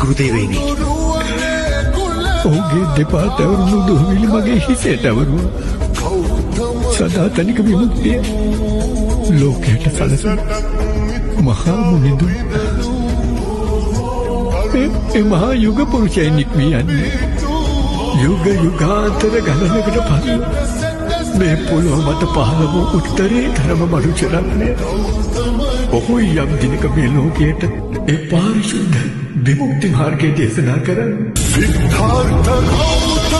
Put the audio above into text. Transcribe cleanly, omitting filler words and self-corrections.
ගුරුදේවයිනි. ඔහුගේ දෙපා තැවරුණු දුහවිලි මගේ හිසේ තැවරුවා. සදාතනික විමුක්තිය ලෝකයට සලසන මහා මුනිඳුන්. ඒ මහා යුග පුරුෂයන් නික්මී යන්නේ යුග යුගාන්තර ගණනකට පසු මේ පොළොව මත පහළ වූ උත්තරේ තරම මනුෂ්‍යරත්නය. ඔහු යම් දිනක මේ ලෝකයට ඒ පාරිශුද්ධ විමුක්ති මාර්ගය දේශනා කරන්නේ. සිද්ධාර්ථ